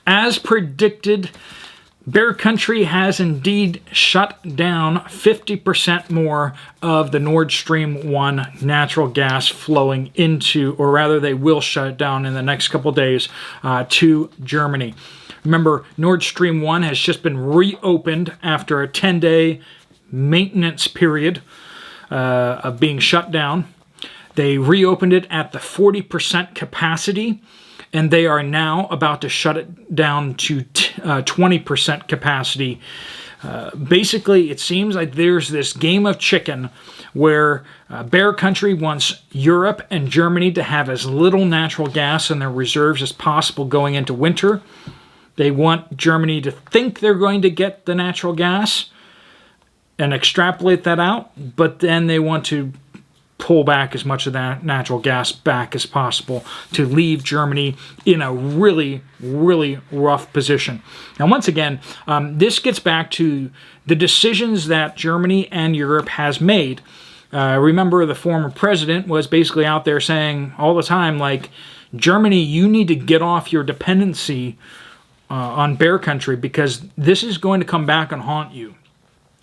As predicted, Bear Country has indeed shut down 50% more of the Nord Stream 1 natural gas flowing into, or rather they will shut it down in the next couple days, to Germany. Remember, Nord Stream 1 has just been reopened after a 10-day maintenance period of being shut down. They reopened it at the 40% capacity, and they are now about to shut it down to 20% capacity. Basically, it seems like there's this game of chicken where Bear Country wants Europe and Germany to have as little natural gas in their reserves as possible going into winter. They want Germany to think they're going to get the natural gas and extrapolate that out, but then they want to pull back as much of that natural gas back as possible to leave Germany in a really, really rough position. Now, once again, this gets back to the decisions that Germany and Europe has made. Remember, the former president was basically out there saying all the time, like, Germany, you need to get off your dependency on Bear Country because this is going to come back and haunt you.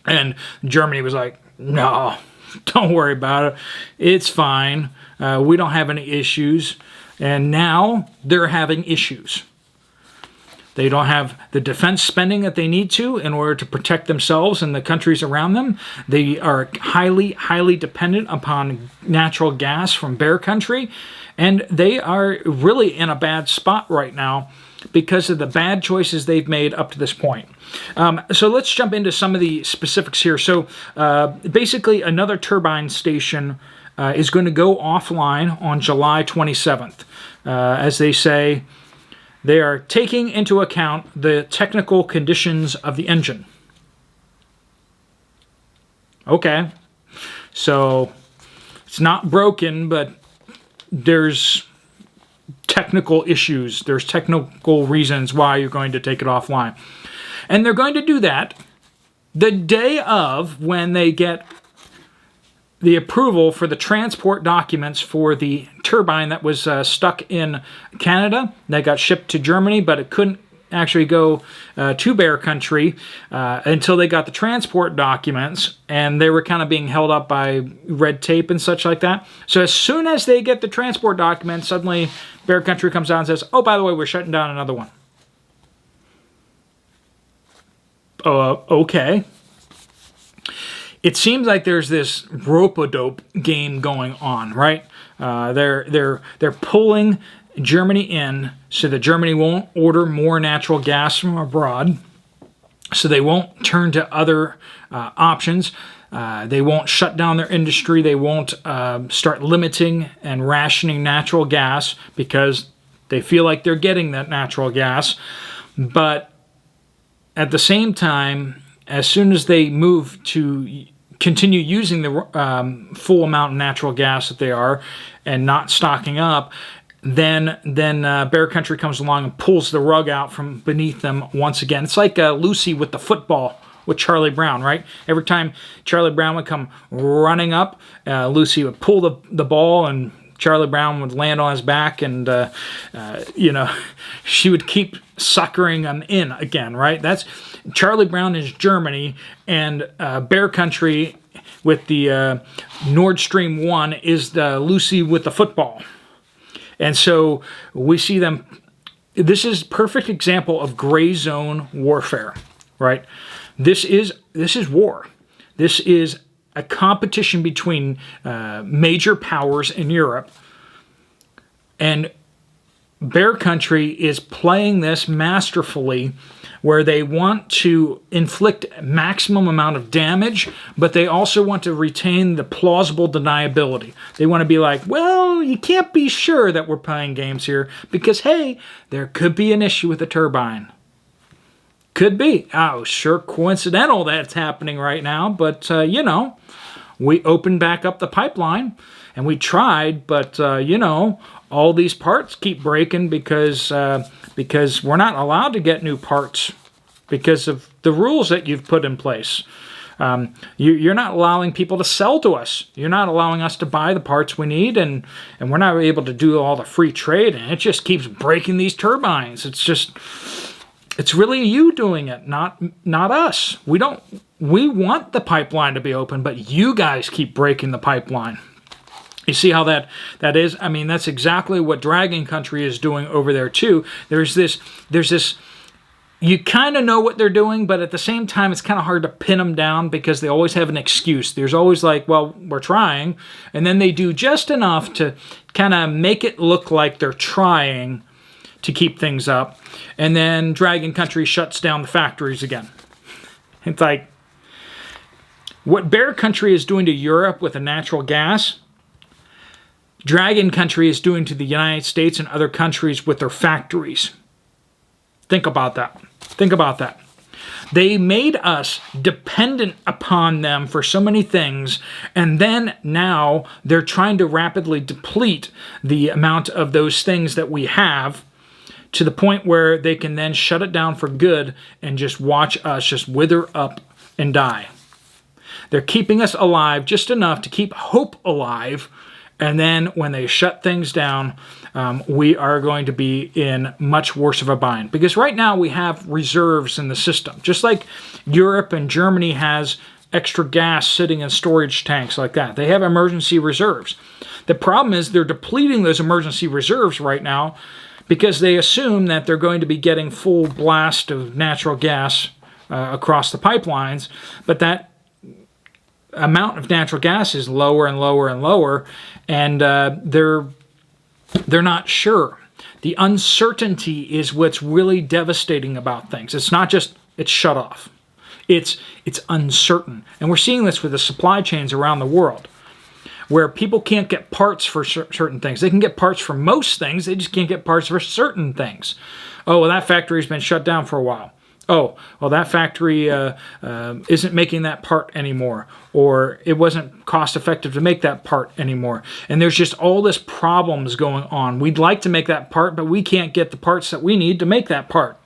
And Germany was like, no, don't worry about it. It's fine. We don't have any issues. And now they're having issues. They don't have the defense spending that they need to in order to protect themselves and the countries around them. They are highly, highly dependent upon natural gas from Bear Country. And they are really in a bad spot right now because of the bad choices they've made up to this point. So let's jump into some of the specifics here. So basically, another turbine station is going to go offline on July 27th. As they say, they are taking into account the technical conditions of the engine. Okay. So it's not broken, but there's technical issues. There's technical reasons why you're going to take it offline. And they're going to do that the day of when they get the approval for the transport documents for the turbine that was stuck in Canada. That got shipped to Germany, but it couldn't actually go to Bear Country until they got the transport documents, and they were kind of being held up by red tape and such like that. So as soon as they get the transport documents, suddenly Bear Country comes out and says, oh, by the way, we're shutting down another one. Okay. It seems like there's this rope-a-dope game going on, right? They're pulling Germany in so that Germany won't order more natural gas from abroad, so they won't turn to other options. They won't shut down their industry. They won't start limiting and rationing natural gas because they feel like they're getting that natural gas. But at the same time, as soon as they move to continue using the full amount of natural gas that they are and not stocking up, then Bear Country comes along and pulls the rug out from beneath them once again. It's like Lucy with the football with Charlie Brown, right? Every time Charlie Brown would come running up, Lucy would pull the ball and Charlie Brown would land on his back and, she would keep suckering him in again, right? That's Charlie Brown is Germany, and Bear Country with the Nord Stream 1 is the Lucy with the football. And so we see them, this is a perfect example of gray zone warfare, right? This is war. This is a competition between major powers in Europe, and Bear Country is playing this masterfully where they want to inflict maximum amount of damage, but they also want to retain the plausible deniability. They want to be like, well, you can't be sure that we're playing games here because, hey, there could be an issue with the turbine. Could be. Oh, sure, coincidental that's happening right now, but, we opened back up the pipeline, and we tried, but, all these parts keep breaking because we're not allowed to get new parts because of the rules that you've put in place. You're not allowing people to sell to us. You're not allowing us to buy the parts we need, and we're not able to do all the free trade, and it just keeps breaking these turbines. It's just, It's really you doing it, not us. We want the pipeline to be open, but you guys keep breaking the pipeline. You see how that is? I mean, that's exactly what Dragon Country is doing over there too. There's this, you kind of know what they're doing, but at the same time, it's kind of hard to pin them down because they always have an excuse. There's always like, well, we're trying. And then they do just enough to kind of make it look like they're trying to keep things up. And then Dragon Country shuts down the factories again. It's like, what Bear Country is doing to Europe with the natural gas, Dragon Country is doing to the United States and other countries with their factories. Think about that. Think about that. They made us dependent upon them for so many things, and then now they're trying to rapidly deplete the amount of those things that we have to the point where they can then shut it down for good and just watch us just wither up and die. They're keeping us alive just enough to keep hope alive. And then when they shut things down, we are going to be in much worse of a bind. Because right now we have reserves in the system. Just like Europe and Germany has extra gas sitting in storage tanks like that. They have emergency reserves. The problem is they're depleting those emergency reserves right now because they assume that they're going to be getting full blast of natural gas across the pipelines. But that amount of natural gas is lower and lower and lower, and they're not sure. The uncertainty is what's really devastating about things. It's not just it's shut off. It's uncertain. And we're seeing this with the supply chains around the world, where people can't get parts for certain things. They can get parts for most things, they just can't get parts for certain things. Oh, well, that factory's been shut down for a while. Oh, well, that factory isn't making that part anymore, or it wasn't cost effective to make that part anymore. And there's just all this problems going on. We'd like to make that part, but we can't get the parts that we need to make that part.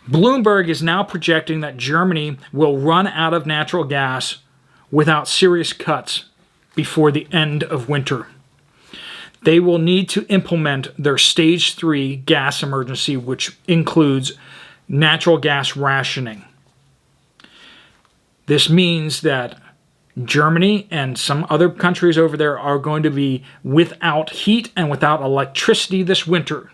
Bloomberg is now projecting that Germany will run out of natural gas without serious cuts before the end of winter. They will need to implement their Stage 3 gas emergency, which includes natural gas rationing. This means that Germany and some other countries over there are going to be without heat and without electricity this winter.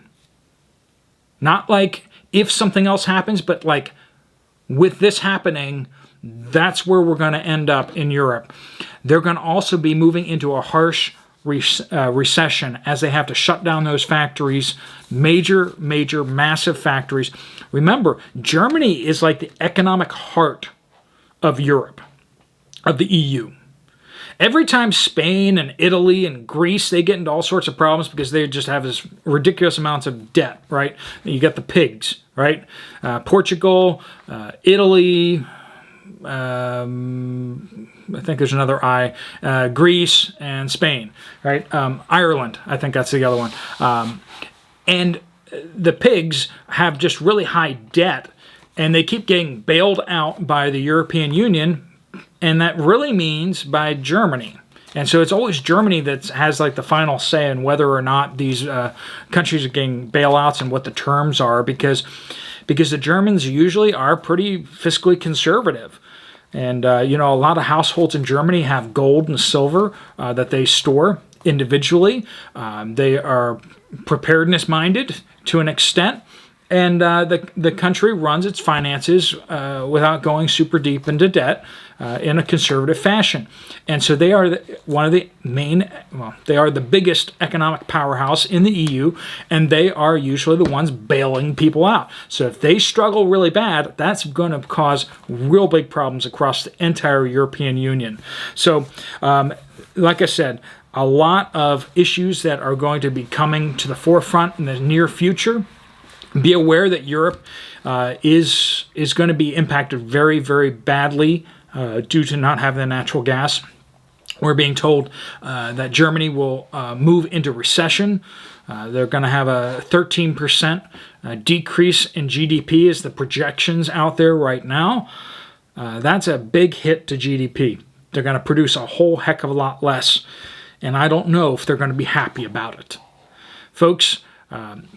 Not like if something else happens, but like with this happening, that's where we're going to end up in Europe. They're going to also be moving into a harsh recession as they have to shut down those factories, major, massive factories. Remember, Germany is like the economic heart of Europe, of the EU. Every time Spain and Italy and Greece, they get into all sorts of problems because they just have this ridiculous amounts of debt, right? You got the pigs, right? Portugal, Italy, I think there's another I, Greece and Spain, right? Ireland, I think that's the other one. And the pigs have just really high debt, and they keep getting bailed out by the European Union, and that really means by Germany. And so it's always Germany that has like the final say in whether or not these countries are getting bailouts and what the terms are, because the Germans usually are pretty fiscally conservative. And, a lot of households in Germany have gold and silver that they store individually. They are preparedness-minded to an extent. And the country runs its finances without going super deep into debt in a conservative fashion. And so they are one of the they are the biggest economic powerhouse in the EU, and they are usually the ones bailing people out. So if they struggle really bad, that's going to cause real big problems across the entire European Union. So, like I said, a lot of issues that are going to be coming to the forefront in the near future. Be aware that Europe is going to be impacted very, very badly due to not having the natural gas. We're being told that Germany will move into recession. They're going to have a 13% decrease in GDP is the projections out there right now. That's a big hit to GDP. They're going to produce a whole heck of a lot less, and I don't know if they're going to be happy about it. Folks,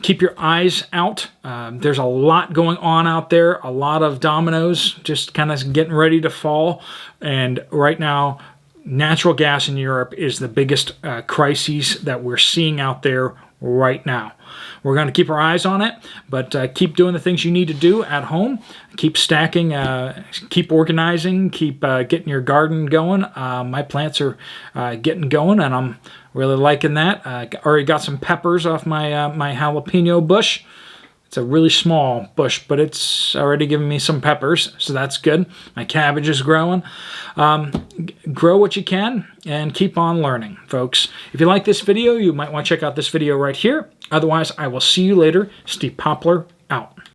Keep your eyes out. There's a lot going on out there, a lot of dominoes just kind of getting ready to fall. And right now, natural gas in Europe is the biggest crisis that we're seeing out there right now. We're going to keep our eyes on it, but keep doing the things you need to do at home. Keep stacking, keep organizing, keep getting your garden going. My plants are getting going, and I'm really liking that. I already got some peppers off my my jalapeno bush. It's a really small bush, but it's already giving me some peppers, so that's good. My cabbage is growing. Grow what you can and keep on learning, folks. If you like this video, you might want to check out this video right here. Otherwise, I will see you later. Steve Poplar, out.